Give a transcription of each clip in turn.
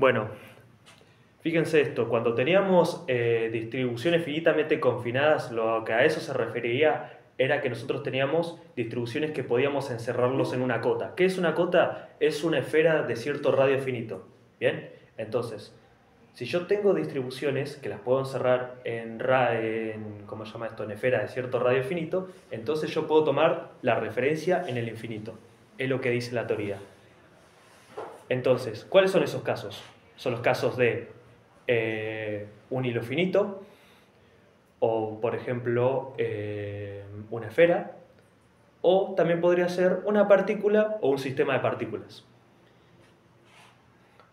Bueno, fíjense esto, cuando teníamos distribuciones finitamente confinadas, lo que a eso se refería era que nosotros teníamos distribuciones que podíamos encerrarlos en una cota. ¿Qué es una cota? Es una esfera de cierto radio finito. ¿Bien? Entonces, si yo tengo distribuciones que las puedo encerrar ¿cómo se llama esto? En esfera de cierto radio finito, entonces yo puedo tomar la referencia en el infinito. Es lo que dice la teoría. Entonces, ¿cuáles son esos casos? Son los casos de un hilo finito, o por ejemplo una esfera, o también podría ser una partícula o un sistema de partículas.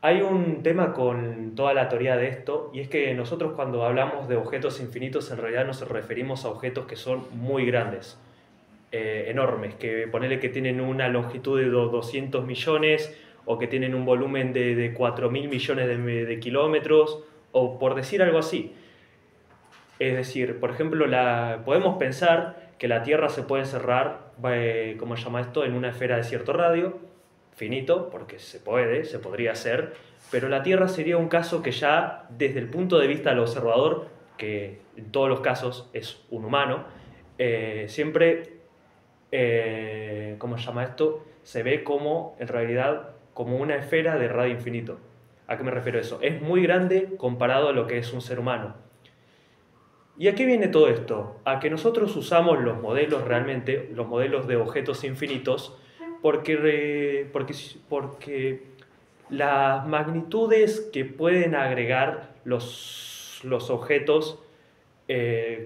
Hay un tema con toda la teoría de esto, y es que nosotros cuando hablamos de objetos infinitos en realidad nos referimos a objetos que son muy grandes, enormes, que ponele que tienen una longitud de 200 millones o que tienen un volumen de 4.000 millones de kilómetros, o por decir algo así. Es decir, por ejemplo, podemos pensar que la Tierra se puede encerrar, ¿cómo se llama esto?, en una esfera de cierto radio, finito, porque se podría hacer, pero la Tierra sería un caso que ya desde el punto de vista del observador, que en todos los casos es un humano, siempre, ¿cómo se llama esto?, se ve como, en realidad, como una esfera de radio infinito. ¿A qué me refiero a eso? Es muy grande comparado a lo que es un ser humano. ¿Y a qué viene todo esto? A que nosotros usamos los modelos realmente, los modelos de objetos infinitos, porque las magnitudes que pueden agregar los objetos,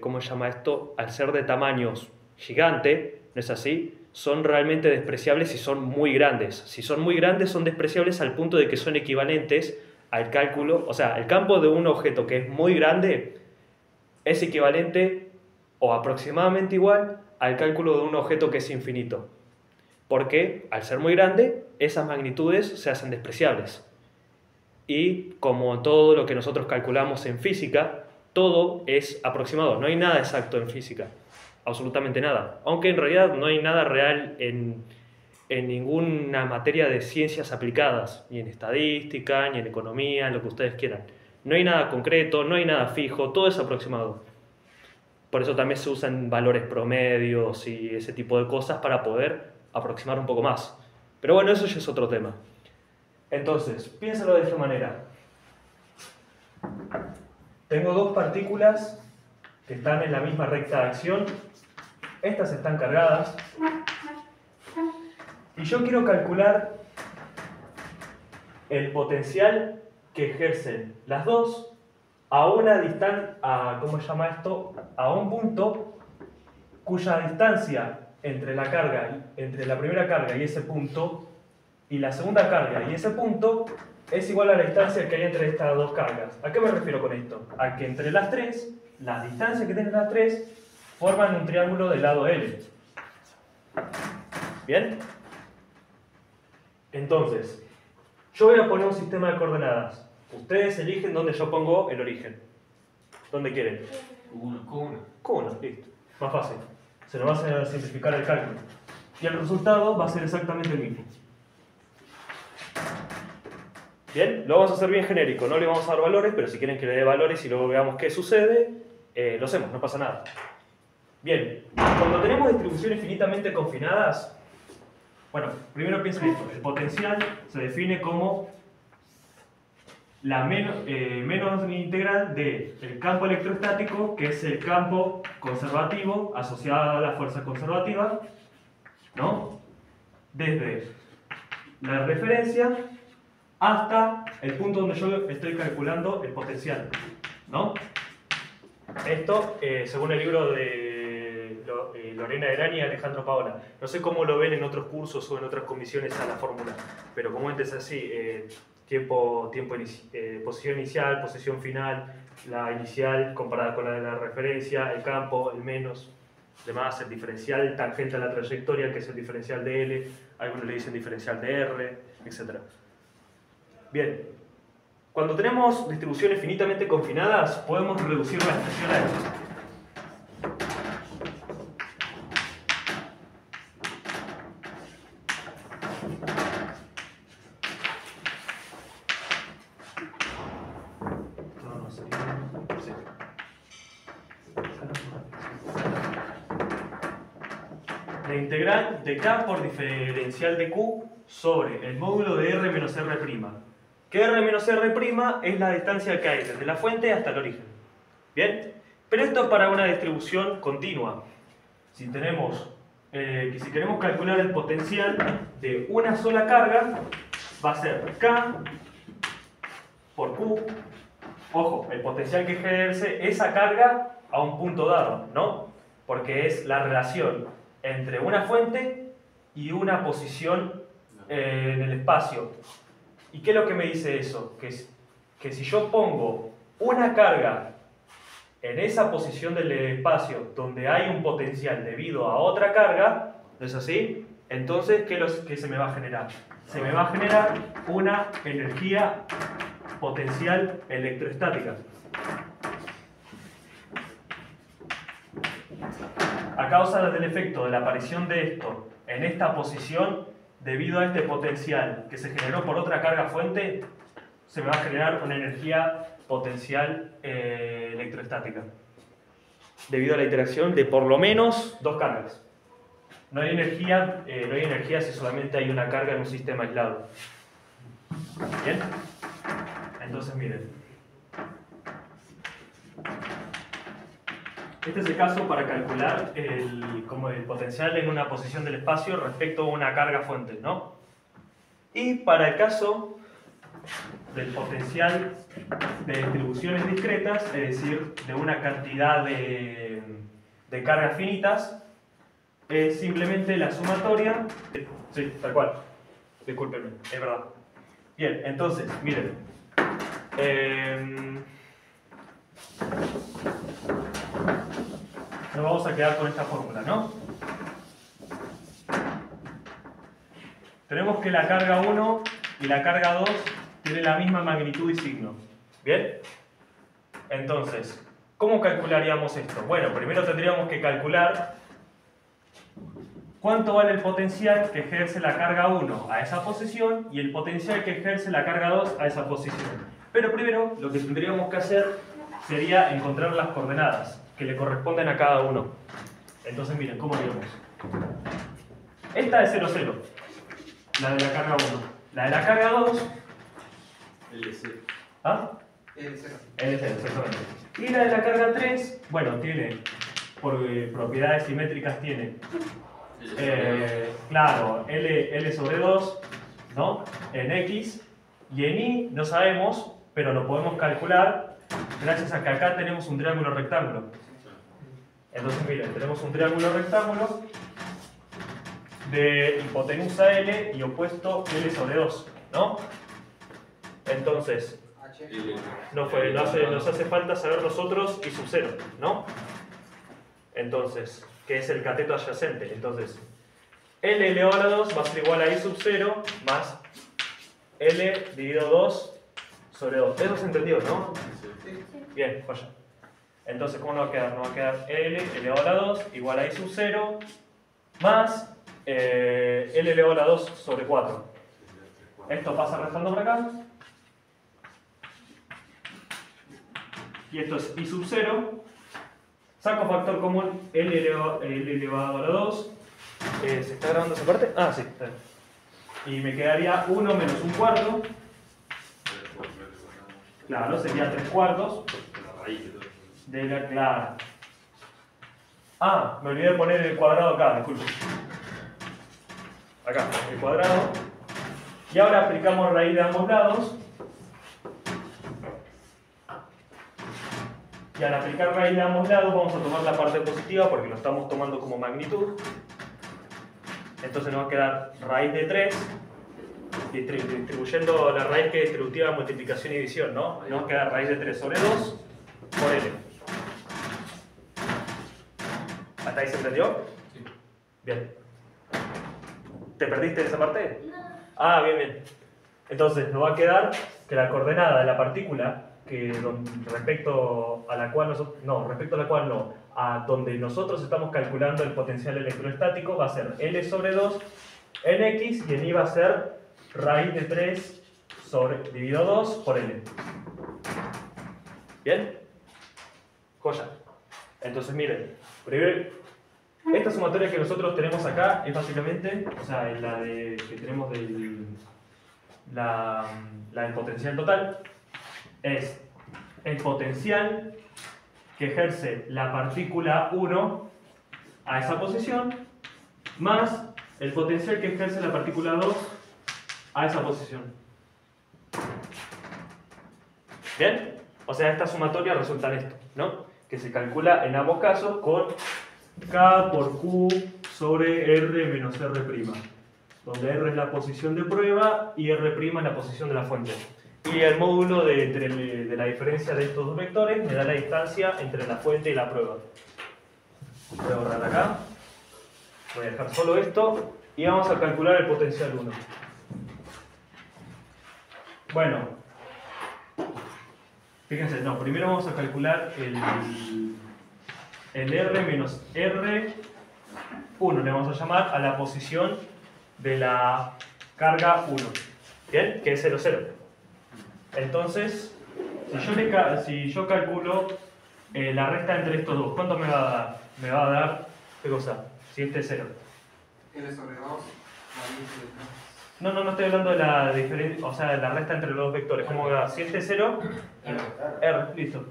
¿cómo se llama esto?, al ser de tamaños gigante, ¿no es así?, son realmente despreciables si son muy grandes. Si son muy grandes son despreciables al punto de que son equivalentes al cálculo, o sea, el campo de un objeto que es muy grande es equivalente o aproximadamente igual al cálculo de un objeto que es infinito. Porque al ser muy grande, esas magnitudes se hacen despreciables. Y como todo lo que nosotros calculamos en física, todo es aproximado. No hay nada exacto en física. Absolutamente nada. Aunque en realidad no hay nada real en ninguna materia de ciencias aplicadas. Ni en estadística, ni en economía, en lo que ustedes quieran. No hay nada concreto, no hay nada fijo, todo es aproximado. Por eso también se usan valores promedios y ese tipo de cosas para poder aproximar un poco más. Pero bueno, eso ya es otro tema. Entonces, piénsalo de esta manera. Tengo dos partículas que están en la misma recta de acción. Estas están cargadas. Y yo quiero calcular el potencial que ejercen las dos a una distancia, ¿cómo se llama esto?, a un punto cuya distancia entre la primera carga y ese punto, y la segunda carga y ese punto, es igual a la distancia que hay entre estas dos cargas. ¿A qué me refiero con esto? A que entre las tres, las distancias que tienen las tres, forman un triángulo del lado L. ¿Bien? Entonces, yo voy a poner un sistema de coordenadas. Ustedes eligen dónde yo pongo el origen. ¿Dónde quieren? Q1. Q1, listo. Más fácil. Se nos va a simplificar el cálculo. Y el resultado va a ser exactamente el mismo. Bien, lo vamos a hacer bien genérico. No le vamos a dar valores, pero si quieren que le dé valores y luego veamos qué sucede, lo hacemos, no pasa nada. Bien, cuando tenemos distribuciones finitamente confinadas, bueno, primero piensen esto. El potencial se define como la menos integral del campo electrostático, que es el campo conservativo asociado a la fuerza conservativa, ¿no?, desde la referencia hasta el punto donde yo estoy calculando el potencial, ¿no? Esto, según el libro de Lorena Herani y Alejandro Paola. No sé cómo lo ven en otros cursos o en otras comisiones a la fórmula, pero comúnmente es así. Posición inicial, posición final, la inicial comparada con la de la referencia, el campo, el menos, demás, el diferencial tangente a la trayectoria, que es el diferencial de L, algunos le dicen diferencial de R, etc. Bien, cuando tenemos distribuciones finitamente confinadas, podemos reducir la expresión a esto. la integral de K por diferencial de Q sobre el módulo de R menos R'. Que R menos R' es la distancia que hay desde la fuente hasta el origen. ¿Bien? Pero esto es para una distribución continua. Si tenemos, si queremos calcular el potencial de una sola carga, va a ser K por Q. Ojo, el potencial que ejerce esa carga a un punto dado, ¿no? Porque es la relación entre una fuente y una posición en el espacio. ¿Y qué es lo que me dice eso? Que si yo pongo una carga en esa posición del espacio donde hay un potencial debido a otra carga, ¿no es así? Entonces, ¿qué se me va a generar? Se me va a generar una energía potencial electrostática. A causa del efecto de la aparición de esto en esta posición, debido a este potencial que se generó por otra carga fuente, se me va a generar una energía potencial electrostática. Debido a la interacción de por lo menos dos cargas. No hay energía si solamente hay una carga en un sistema aislado. ¿Bien? Entonces miren. Este es el caso para calcular el potencial en una posición del espacio respecto a una carga fuente, ¿no? Y para el caso del potencial de distribuciones discretas, es decir, de una cantidad de cargas finitas, es simplemente la sumatoria. Sí, tal cual. Discúlpenme, es verdad. Bien, entonces, miren. Nos vamos a quedar con esta fórmula, ¿no? Tenemos que la carga 1 y la carga 2 tienen la misma magnitud y signo. ¿Bien? Entonces, ¿cómo calcularíamos esto? Bueno, primero tendríamos que calcular cuánto vale el potencial que ejerce la carga 1 a esa posición y el potencial que ejerce la carga 2 a esa posición. Pero primero, lo que tendríamos que hacer sería encontrar las coordenadas que le corresponden a cada uno. Entonces, miren, ¿cómo haríamos? Esta es 0, 0, la de la carga 1. La de la carga 2... L0. ¿Ah? L0. L0, exactamente. Y la de la carga 3, bueno, tiene, por propiedades simétricas tiene, claro, L sobre 2, ¿no? En X, y en Y no sabemos, pero lo podemos calcular gracias a que acá tenemos un triángulo rectángulo. Entonces, miren, tenemos un triángulo rectángulo de hipotenusa L y opuesto L sobre 2, ¿no? Entonces, nos hace falta saber nosotros y sub 0, ¿no? Entonces, ¿qué es el cateto adyacente? Entonces, L elevado a la 2 va a ser igual a I sub 0 más L dividido 2 sobre 2. Eso se entendió, ¿no? Bien, vaya. Entonces, ¿cómo nos va a quedar? Nos va a quedar L elevado a la 2 igual a I sub 0 más L elevado a la 2 sobre 4. Esto pasa restando por acá. Y esto es I sub 0. Saco factor común L elevado a la 2. ¿Se está grabando esa parte? Ah, sí. Está bien. Y me quedaría 1 menos 1 cuarto. Claro, sería 3 cuartos. De la clara. Ah, me olvidé de poner el cuadrado acá, disculpe. Acá, el cuadrado. Y ahora aplicamos raíz de ambos lados. Y al aplicar raíz de ambos lados vamos a tomar la parte positiva porque lo estamos tomando como magnitud. Entonces nos va a quedar raíz de 3, distribuyendo la raíz que es distributiva de multiplicación y división, ¿no? Nos va a quedar raíz de 3 sobre 2 por L. ¿Hasta ahí se entendió? Sí. Bien. ¿Te perdiste esa parte? No. Ah, bien, bien. Entonces nos va a quedar que la coordenada de la partícula respecto a la cual a donde nosotros estamos calculando el potencial electrostático va a ser L sobre 2 en X y en Y va a ser raíz de 3 dividido 2 por L. ¿Bien? Joya. Entonces miren, primero Esta sumatoria que nosotros tenemos acá es básicamente, o sea, en la que tenemos la del potencial total, es el potencial que ejerce la partícula 1 a esa posición, más el potencial que ejerce la partícula 2 a esa posición. ¿Bien? O sea, esta sumatoria resulta en esto, ¿no? Que se calcula en ambos casos con K por Q sobre R menos R', donde R es la posición de prueba y R' es la posición de la fuente. Y el módulo de la diferencia de estos dos vectores me da la distancia entre la fuente y la prueba. Voy a borrar acá. Voy a dejar solo esto y vamos a calcular el potencial 1. Bueno, fíjense, no, primero vamos a calcular el R menos R1, le vamos a llamar a la posición de la carga 1, ¿bien? Que es 0, 0. Entonces, si yo calculo la resta entre estos dos, ¿cuánto me va a dar? Me va a dar, ¿qué cosa? Si este es 0. L sobre 2. No estoy hablando de la diferencia, o sea, de la resta entre los dos vectores. ¿Cómo va? Si este es 0, R, listo.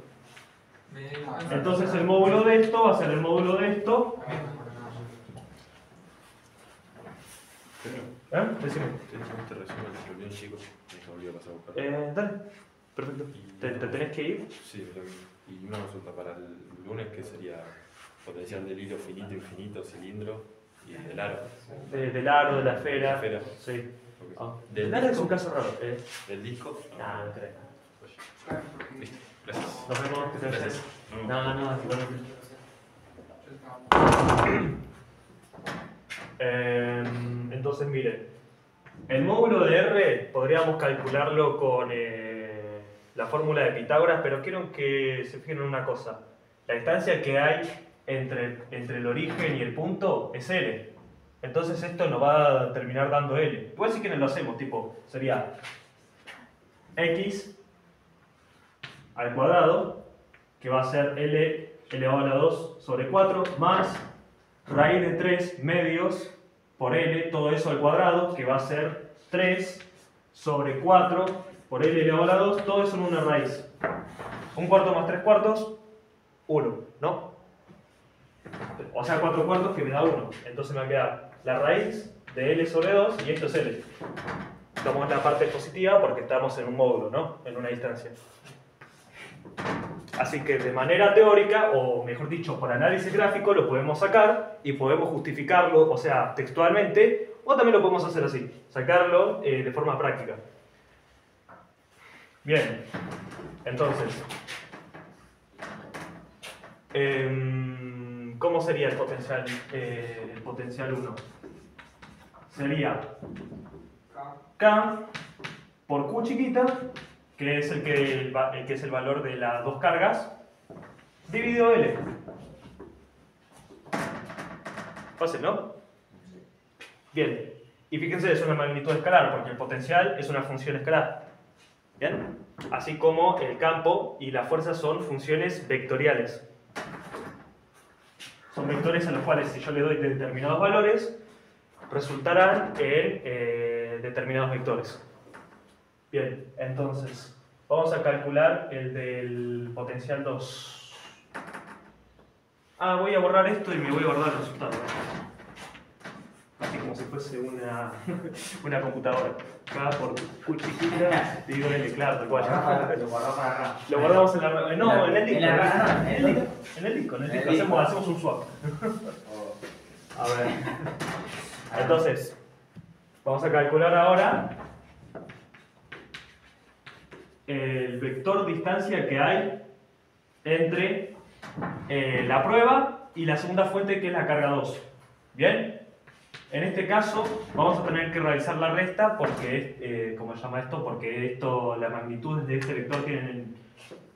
Entonces el módulo de esto va a ser el módulo de esto. Decime. ¿Tenés este resumen de reunión, chicos? Me olvidó pasar a buscar. Dale, perfecto. ¿Te tenés que ir? Sí, y una consulta para el lunes, ¿qué sería potencial del hilo finito, infinito, cilindro y del aro? Del aro, de la esfera. La esfera. Sí. Ok. Del aro es un caso raro. ¿Del disco? No creo. Listo, gracias. Nos vemos, que te vaya. Gracias. No, entonces, miren, el módulo de R podríamos calcularlo con la fórmula de Pitágoras, pero quiero que se fijen en una cosa. La distancia que hay entre el origen y el punto es L. Entonces esto nos va a terminar dando L. Igual si quieren lo hacemos, tipo, sería X al cuadrado, que va a ser L elevado a la 2 sobre 4, más raíz de 3 medios por L, todo eso al cuadrado, que va a ser 3 sobre 4 por L elevado a la 2, todo eso en una raíz. Un cuarto más 3 cuartos, 1, ¿no? O sea, 4 cuartos que me da 1. Entonces me va a quedar la raíz de L sobre 2 y esto es L. Tomamos la parte positiva porque estamos en un módulo, ¿no? En una distancia. Así que de manera teórica, o mejor dicho, por análisis gráfico, lo podemos sacar y podemos justificarlo, o sea, textualmente, o también lo podemos hacer así, sacarlo de forma práctica. Bien, entonces, ¿cómo sería el potencial 1? Sería K por Q chiquita, que es el que es el valor de las dos cargas, dividido L. Fácil, ¿no? Bien. Y fíjense, es una magnitud escalar, porque el potencial es una función escalar. ¿Bien? Así como el campo y la fuerza son funciones vectoriales. Son vectores a los cuales, si yo le doy determinados valores, resultarán en determinados vectores. Bien, entonces, vamos a calcular el del potencial 2. Voy a borrar esto y me voy a guardar el resultado. Así como si fuese una computadora. K por Q chiquita, digo L, claro, tal cual. Lo guardamos para acá. Lo guardamos en la... No, en el disco. En el disco. Hacemos un swap. A ver. Entonces, vamos a calcular ahora el vector distancia que hay entre la prueba y la segunda fuente, que es la carga 2. ¿Bien? En este caso vamos a tener que realizar la resta porque, ¿cómo se llama esto? Porque las magnitudes de este vector tienen,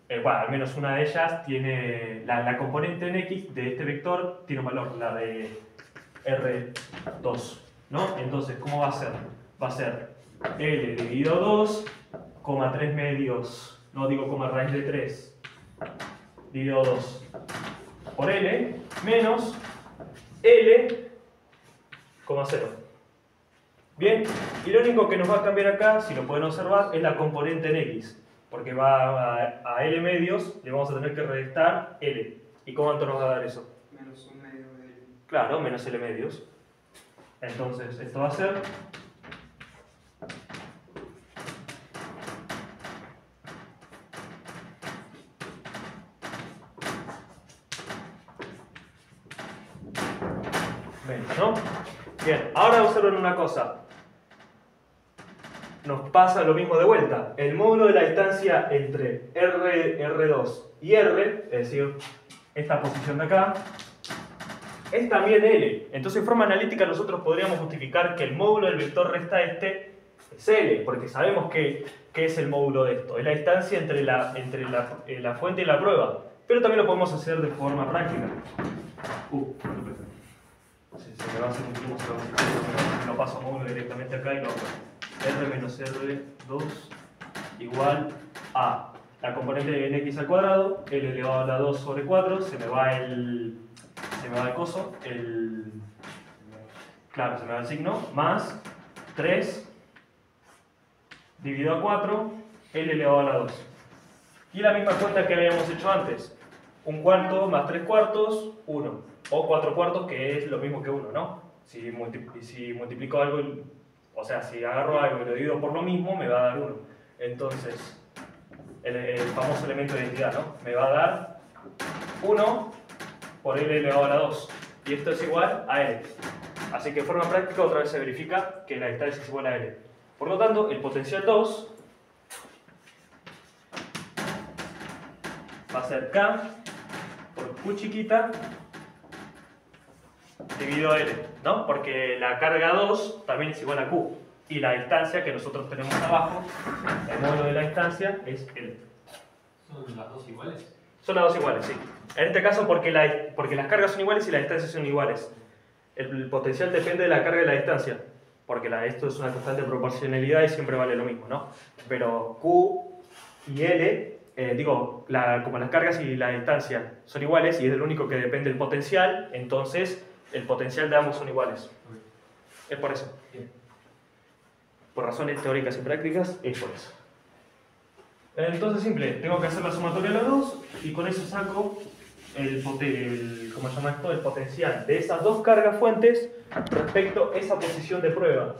bueno, al menos una de ellas tiene, la componente en X de este vector tiene un valor, la de R2, ¿no? Entonces, ¿cómo va a ser? Va a ser L dividido 2, 3 medios, no digo coma raíz de 3, dividido 2 por L, menos L, 0. Bien, y lo único que nos va a cambiar acá, si lo pueden observar, es la componente en X. Porque va a L medios, le vamos a tener que restar L. ¿Y cuánto nos va a dar eso? Menos un medio de L. Claro, menos L medios. Entonces, esto va a ser... ¿no? Bien, ahora observen una cosa. Nos pasa lo mismo de vuelta. El módulo de la distancia entre R2 y R, es decir, esta posición de acá, es también L. Entonces, en forma analítica, nosotros podríamos justificar que el módulo del vector resta este es L, porque sabemos que es el módulo de esto. Es la distancia entre la fuente y la prueba. Pero también lo podemos hacer de forma práctica. Se me va a hacer un primo, lo paso a módulo directamente acá y lo hago. R menos R2 igual a la componente en X al cuadrado, L elevado a la 2 sobre 4, se me va el coso, claro, se me va el signo, más 3 dividido a 4, L elevado a la 2. Y la misma cuenta que habíamos hecho antes, un cuarto más 3 cuartos, 1. O 4 cuartos, que es lo mismo que 1, ¿no? Si multiplico algo, o sea, si agarro algo y lo divido por lo mismo, me va a dar 1. Entonces, el famoso elemento de identidad, ¿no? Me va a dar 1 por L elevado a la 2. Y esto es igual a L. Así que de forma práctica otra vez se verifica que la distancia es igual a L. Por lo tanto, el potencial 2 va a ser K por Q chiquita dividido L, ¿no? Porque la carga 2 también es igual a Q. Y la distancia que nosotros tenemos abajo, el módulo de la distancia, es L. ¿Son las dos iguales? Son las dos iguales, sí. En este caso porque las cargas son iguales y las distancias son iguales. El potencial depende de la carga y la distancia. Porque esto es una constante de proporcionalidad y siempre vale lo mismo, ¿no? Pero Q y L, como las cargas y la distancia son iguales y es del único que depende el potencial, entonces el potencial de ambos son iguales. Es por eso. Por razones teóricas y prácticas, es por eso. Entonces, simple, tengo que hacer la sumatoria de los dos y con eso saco el potencial de esas dos cargas fuentes respecto a esa posición de prueba.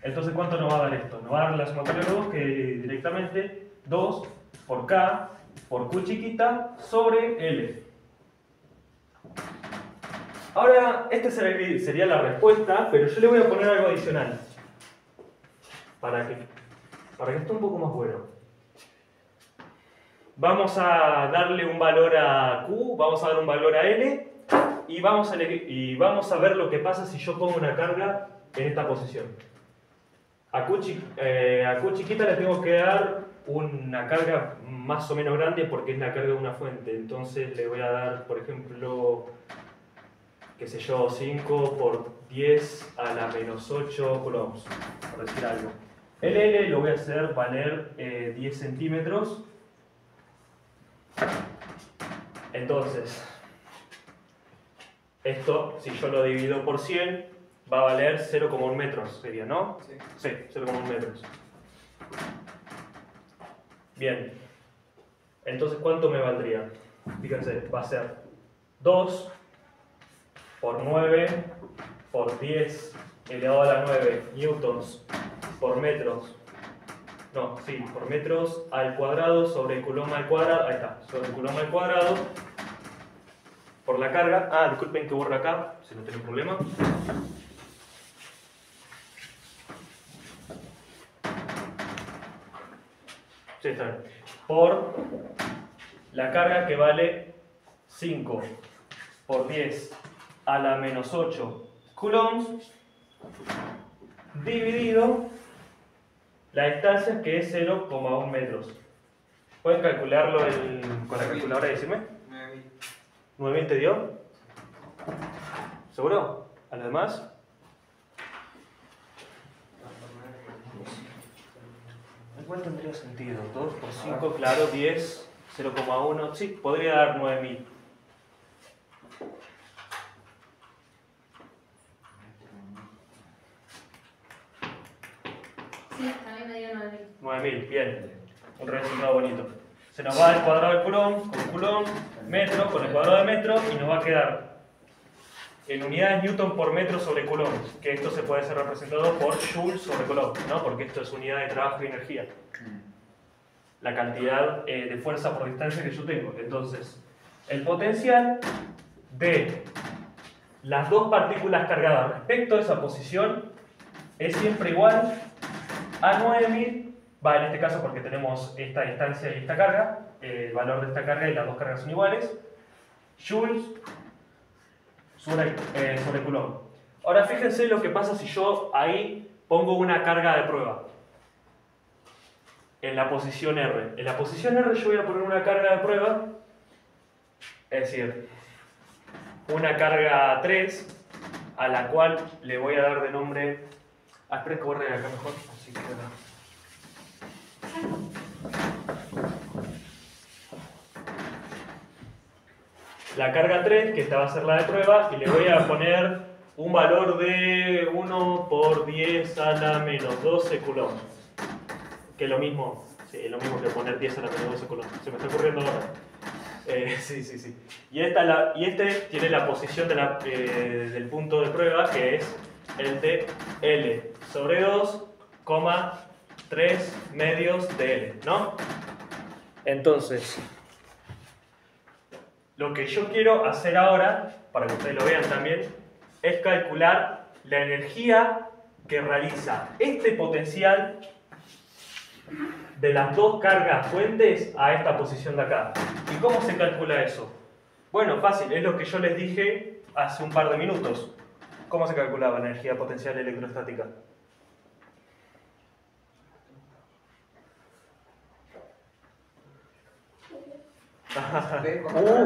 Entonces, ¿cuánto nos va a dar esto? Nos va a dar la sumatoria de los dos, que directamente 2 por K por Q chiquita sobre L. Ahora, esta sería la respuesta, pero yo le voy a poner algo adicional. Para que esté un poco más bueno. Vamos a darle un valor a Q, vamos a dar un valor a L, y vamos a ver lo que pasa si yo pongo una carga en esta posición. A Q chiquita le tengo que dar una carga más o menos grande porque es la carga de una fuente. Entonces le voy a dar, por ejemplo, qué sé yo, 5 por 10 a la menos 8 coulombs, por decir algo. El L lo voy a hacer valer 10 centímetros. Entonces, esto, si yo lo divido por 100, va a valer 0,1 metros, sería, ¿no? Sí. Sí, 0,1 metros. Bien. Entonces, ¿cuánto me valdría? Fíjense, va a ser 2 por 9 por 10 elevado a la 9 newtons por metros. No, sí, por metros al cuadrado sobre coulomb al cuadrado. Ahí está, sobre coulomb al cuadrado. Por la carga. Ah, disculpen que borre acá, si no tienen problema. Sí, está bien. Por la carga que vale 5 por 10 a la menos 8 coulombs dividido la distancia, que es 0,1 metros. ¿Pueden calcularlo con la calculadora y decirme? 9.000 te dio. ¿Seguro? ¿A los demás? Igual tendría sentido. 2 por 5, claro, 10, 0,1. Sí, podría dar 9.000. 9000, bien. Un resultado bonito. Se nos va el cuadrado de Coulomb con Coulomb, metro con el cuadrado de metro y nos va a quedar en unidades Newton por metro sobre Coulomb, que esto se puede ser representado por Joule sobre Coulomb, ¿no? Porque esto es unidad de trabajo y energía. La cantidad de fuerza por distancia que yo tengo. Entonces, el potencial de las dos partículas cargadas respecto a esa posición es siempre igual a 9000, en este caso porque tenemos esta distancia y esta carga, el valor de esta carga y las dos cargas son iguales, joules sobre Coulomb. Ahora fíjense lo que pasa si yo ahí pongo una carga de prueba en la posición R. En la posición R yo voy a poner una carga de prueba, es decir, una carga 3, a la cual le voy a dar de nombre... esperen que borre acá mejor, así que... La carga 3, que esta va a ser la de prueba, y le voy a poner un valor de 1 por 10 a la menos 12 coulombs. Que es lo mismo, sí, lo mismo que poner 10 a la menos 12 coulombs. Se me está ocurriendo ahora. Sí. Y este tiene la posición del punto de prueba, que es el de L sobre 2, 3 medios de L, ¿no? Entonces, lo que yo quiero hacer ahora, para que ustedes lo vean también, es calcular la energía que realiza este potencial de las dos cargas fuentes a esta posición de acá. ¿Y cómo se calcula eso? Bueno, fácil, es lo que yo les dije hace un par de minutos. ¿Cómo se calculaba la energía potencial electrostática?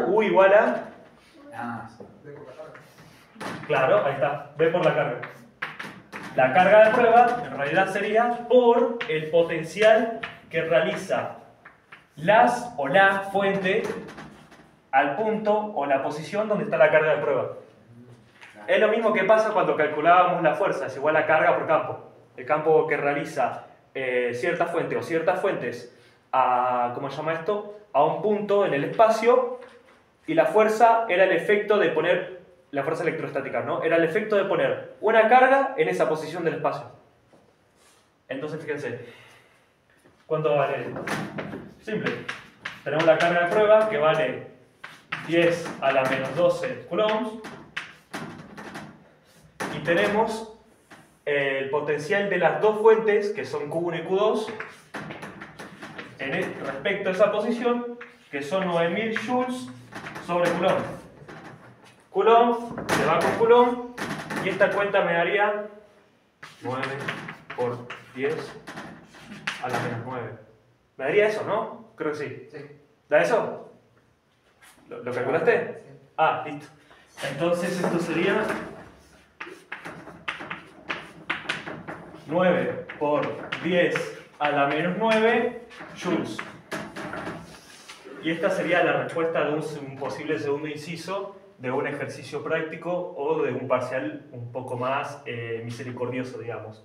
U igual a... Claro, ahí está, V por la carga. La carga de prueba en realidad sería por el potencial que realiza la fuente al punto o la posición donde está la carga de prueba. Es lo mismo que pasa cuando calculábamos la fuerza, es igual a carga por campo. El campo que realiza cierta fuente o ciertas fuentes a, ¿cómo se llama esto? A un punto en el espacio, y la fuerza era el efecto de poner, la fuerza electrostática, ¿no? Era el efecto de poner una carga en esa posición del espacio. Entonces, fíjense, ¿cuánto vale esto? Simple. Tenemos la carga de prueba que vale 10 a la menos 12 coulombs. Y tenemos el potencial de las dos fuentes, que son Q1 y Q2, respecto a esa posición, que son 9000 joules sobre Coulomb. Coulomb se va con Coulomb, y esta cuenta me daría 9 por 10 a la menos 9. ¿Me daría eso, no? Creo que sí. ¿Da eso? ¿Lo calculaste? Ah, listo. Entonces esto sería 9 por 10 a la menos 9 joules. Y esta sería la respuesta de un posible segundo inciso de un ejercicio práctico o de un parcial un poco más misericordioso, digamos.